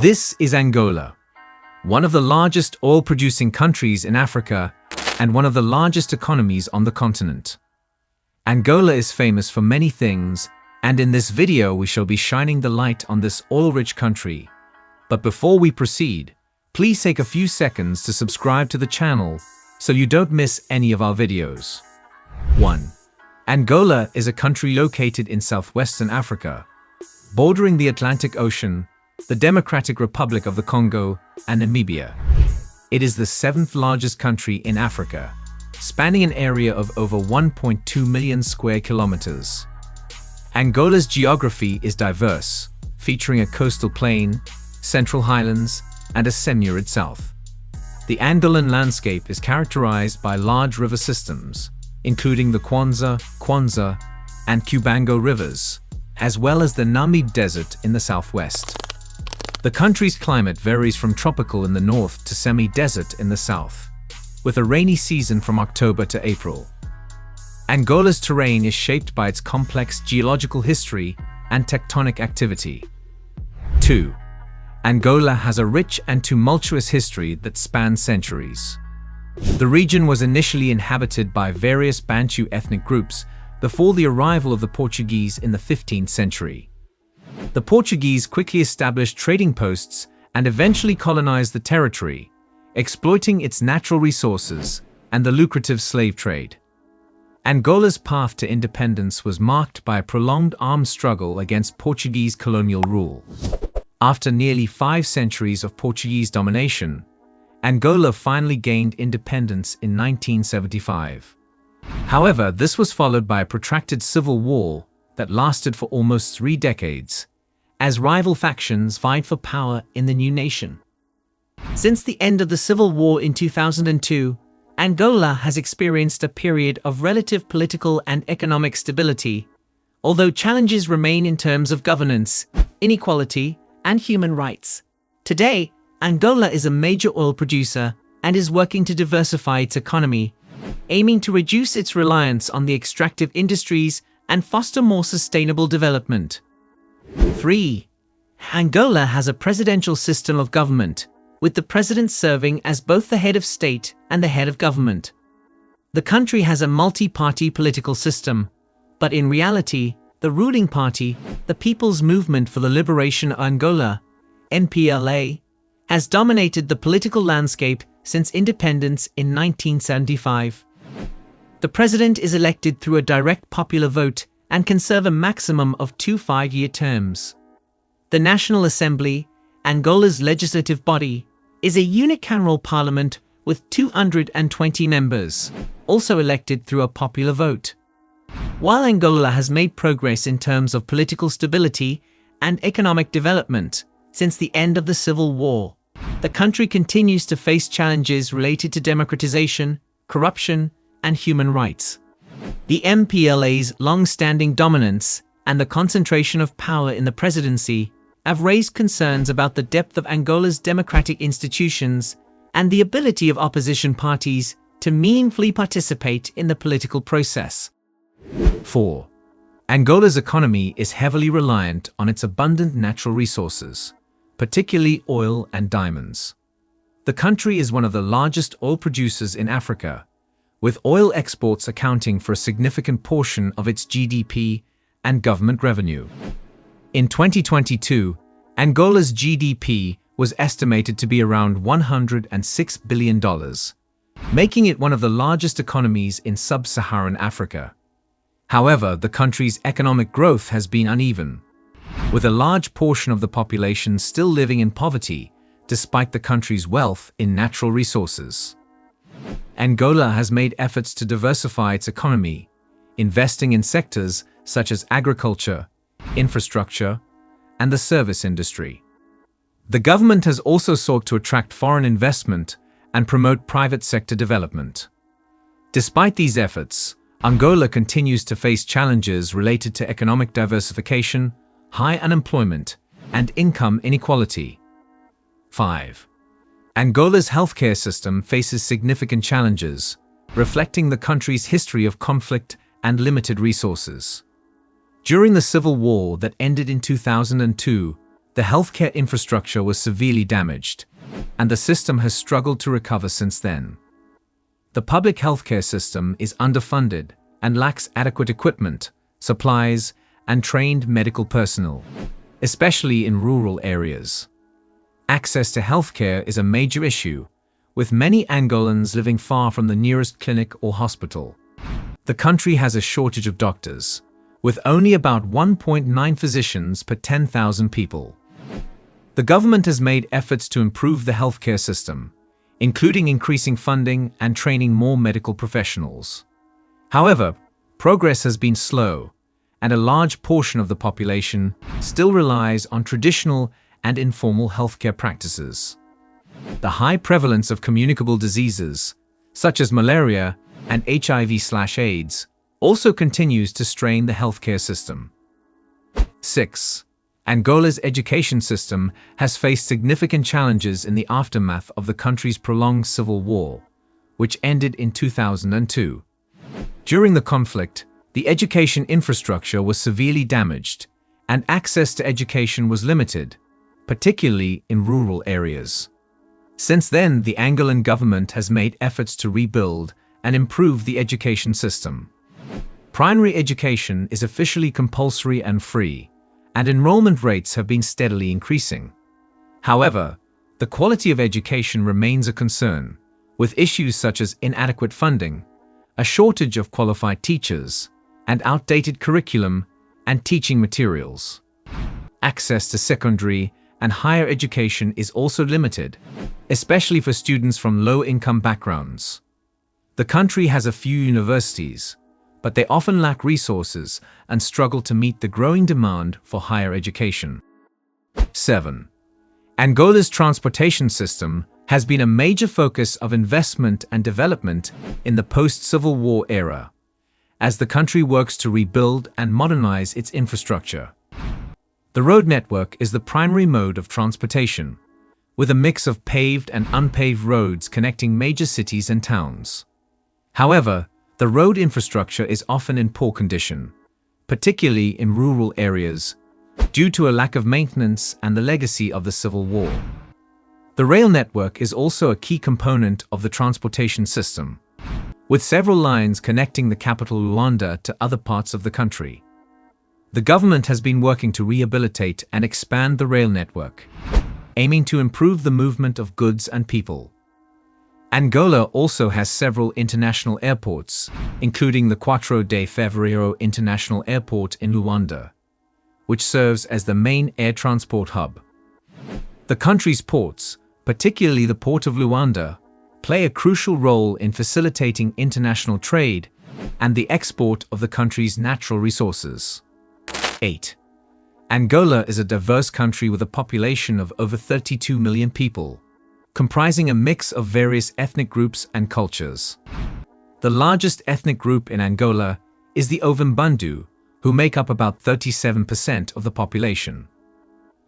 This is Angola, one of the largest oil-producing countries in Africa and one of the largest economies on the continent. Angola is famous for many things, and in this video we shall be shining the light on this oil-rich country. But before we proceed, please take a few seconds to subscribe to the channel so you don't miss any of our videos. 1. Angola is a country located in southwestern Africa, bordering the Atlantic Ocean, the Democratic Republic of the Congo, and Namibia. It is the 7th largest country in Africa, spanning an area of over 1.2 million square kilometers. Angola's geography is diverse, featuring a coastal plain, central highlands, and a semiarid south. The Angolan landscape is characterized by large river systems, including the Kwanza, Cuanza, and Cubango rivers, as well as the Namib Desert in the southwest. The country's climate varies from tropical in the north to semi-desert in the south, with a rainy season from October to April. Angola's terrain is shaped by its complex geological history and tectonic activity. 2. Angola has a rich and tumultuous history that spans centuries. The region was initially inhabited by various Bantu ethnic groups before the arrival of the Portuguese in the 15th century. The Portuguese quickly established trading posts and eventually colonized the territory, exploiting its natural resources and the lucrative slave trade. Angola's path to independence was marked by a prolonged armed struggle against Portuguese colonial rule. After nearly 5 centuries of Portuguese domination, Angola finally gained independence in 1975. However, this was followed by a protracted civil war that lasted for almost 3 decades, as rival factions vied for power in the new nation. Since the end of the Civil War in 2002, Angola has experienced a period of relative political and economic stability, although challenges remain in terms of governance, inequality, and human rights. Today, Angola is a major oil producer and is working to diversify its economy, aiming to reduce its reliance on the extractive industries and foster more sustainable development. 3. Angola has a presidential system of government, with the president serving as both the head of state and the head of government. The country has a multi-party political system, but in reality, the ruling party, the People's Movement for the Liberation of Angola, MPLA, has dominated the political landscape since independence in 1975. The president is elected through a direct popular vote and can serve a maximum of 2 5-year terms. The National Assembly, Angola's legislative body, is a unicameral parliament with 220 members, also elected through a popular vote. While Angola has made progress in terms of political stability and economic development since the end of the Civil War, the country continues to face challenges related to democratization, corruption, and human rights. The MPLA's long-standing dominance and the concentration of power in the presidency have raised concerns about the depth of Angola's democratic institutions and the ability of opposition parties to meaningfully participate in the political process. 4. Angola's economy is heavily reliant on its abundant natural resources, particularly oil and diamonds. The country is one of the largest oil producers in Africa, with oil exports accounting for a significant portion of its GDP and government revenue. In 2022, Angola's GDP was estimated to be around $106 billion, making it one of the largest economies in sub-Saharan Africa. However, the country's economic growth has been uneven, with a large portion of the population still living in poverty despite the country's wealth in natural resources. Angola has made efforts to diversify its economy, investing in sectors such as agriculture, infrastructure, and the service industry. The government has also sought to attract foreign investment and promote private sector development. Despite these efforts, Angola continues to face challenges related to economic diversification, high unemployment, and income inequality. 5. Angola's healthcare system faces significant challenges, reflecting the country's history of conflict and limited resources. During the civil war that ended in 2002, the healthcare infrastructure was severely damaged, and the system has struggled to recover since then. The public healthcare system is underfunded and lacks adequate equipment, supplies, and trained medical personnel, especially in rural areas. Access to healthcare is a major issue, with many Angolans living far from the nearest clinic or hospital. The country has a shortage of doctors, with only about 1.9 physicians per 10,000 people. The government has made efforts to improve the healthcare system, including increasing funding and training more medical professionals. However, progress has been slow, and a large portion of the population still relies on traditional and informal healthcare practices. The high prevalence of communicable diseases, such as malaria and HIV/AIDS, also continues to strain the healthcare system. 6. Angola's education system has faced significant challenges in the aftermath of the country's prolonged civil war, which ended in 2002. During the conflict, the education infrastructure was severely damaged, and access to education was limited, particularly in rural areas. Since then, the Angolan government has made efforts to rebuild and improve the education system. Primary education is officially compulsory and free, and enrollment rates have been steadily increasing. However, the quality of education remains a concern, with issues such as inadequate funding, a shortage of qualified teachers, and outdated curriculum and teaching materials. Access to secondary and higher education is also limited, especially for students from low-income backgrounds. The country has a few universities, but they often lack resources and struggle to meet the growing demand for higher education. 7. Angola's transportation system has been a major focus of investment and development in the post-Civil War era, as the country works to rebuild and modernize its infrastructure. The road network is the primary mode of transportation, with a mix of paved and unpaved roads connecting major cities and towns. However, the road infrastructure is often in poor condition, particularly in rural areas, due to a lack of maintenance and the legacy of the Civil War. The rail network is also a key component of the transportation system, with several lines connecting the capital Luanda to other parts of the country. The government has been working to rehabilitate and expand the rail network, aiming to improve the movement of goods and people. Angola also has several international airports, including the 4 de Fevereiro International Airport in Luanda, which serves as the main air transport hub. The country's ports, particularly the port of Luanda, play a crucial role in facilitating international trade and the export of the country's natural resources. 8. Angola is a diverse country with a population of over 32 million people, comprising a mix of various ethnic groups and cultures. The largest ethnic group in Angola is the Bantu, who make up about 37% of the population.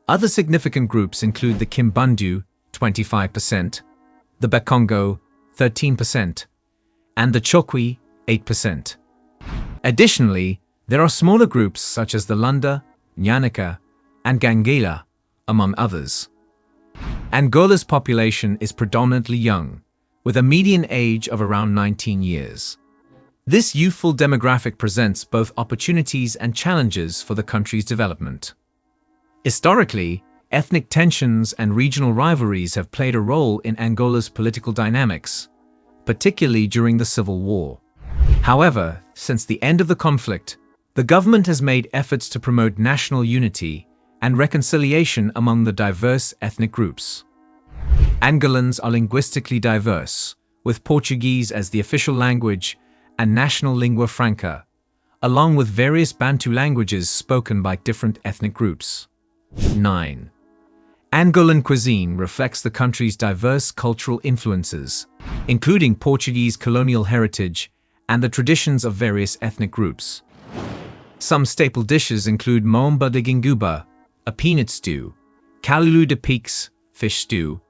Other significant groups include the Cubango, 25%, the Congo, 13%, and the Chokwe, 8%. Additionally, there are smaller groups such as the Lunda, Nyanaka, and Gangela, among others. Angola's population is predominantly young, with a median age of around 19 years. This youthful demographic presents both opportunities and challenges for the country's development. Historically, ethnic tensions and regional rivalries have played a role in Angola's political dynamics, particularly during the Civil War. However, since the end of the conflict, the government has made efforts to promote national unity and reconciliation among the diverse ethnic groups. Angolans are linguistically diverse, with Portuguese as the official language and national lingua franca, along with various Bantu languages spoken by different ethnic groups. 9. Angolan cuisine reflects the country's diverse cultural influences, including Portuguese colonial heritage and the traditions of various ethnic groups. Some staple dishes include moamba de ginguba, a peanut stew, calulu de piques, fish stew,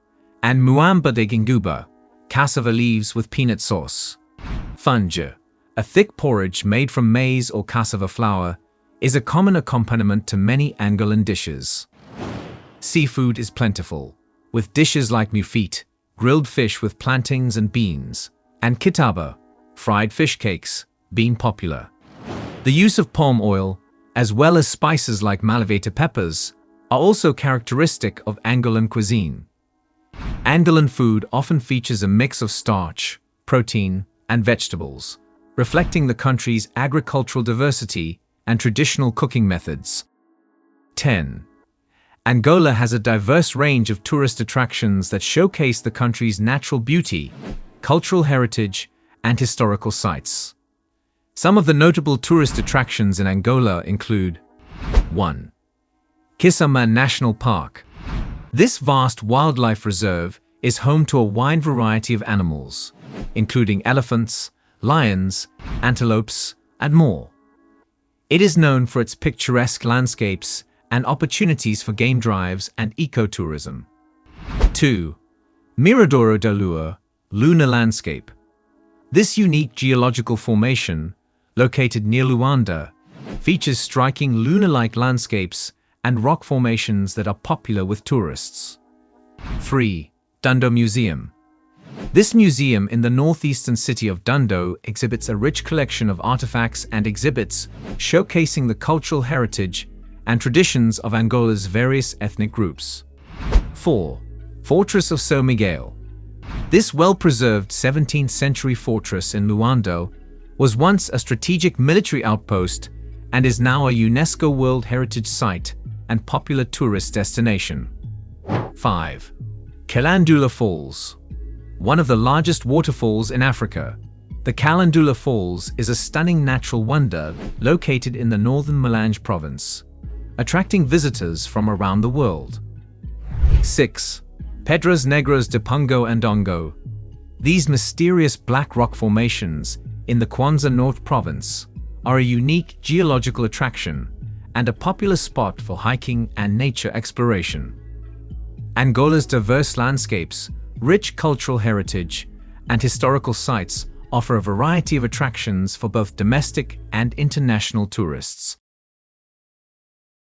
and muamba de ginguba, cassava leaves with peanut sauce. Funja, a thick porridge made from maize or cassava flour, is a common accompaniment to many Angolan dishes. Seafood is plentiful, with dishes like mufite, grilled fish with plantains and beans, and kitaba, fried fish cakes, being popular. The use of palm oil, as well as spices like malavator peppers, are also characteristic of Angolan cuisine. Angolan food often features a mix of starch, protein, and vegetables, reflecting the country's agricultural diversity and traditional cooking methods. 10. Angola has a diverse range of tourist attractions that showcase the country's natural beauty, cultural heritage, and historical sites. Some of the notable tourist attractions in Angola include 1. Cuanza National Park. This vast wildlife reserve is home to a wide variety of animals, including elephants, lions, antelopes, and more. It is known for its picturesque landscapes and opportunities for game drives and ecotourism. 2. Miradouro da Lua, Lunar Landscape. This unique geological formation, located near Luanda, features striking lunar-like landscapes and rock formations that are popular with tourists. 3. Dundo Museum. This museum in the northeastern city of Dundo exhibits a rich collection of artifacts and exhibits showcasing the cultural heritage and traditions of Angola's various ethnic groups. 4. Fortress of São Miguel. This well-preserved 17th-century fortress in Luanda was once a strategic military outpost and is now a UNESCO World Heritage Site and popular tourist destination. 5. Calandula Falls. One of the largest waterfalls in Africa, the Calandula Falls is a stunning natural wonder located in the northern Malanje province, attracting visitors from around the world. 6. Pedras Negras de Pungo and Dongo. These mysterious black rock formations in the Kwanza North Province are a unique geological attraction and a popular spot for hiking and nature exploration. Angola's diverse landscapes, rich cultural heritage, and historical sites offer a variety of attractions for both domestic and international tourists.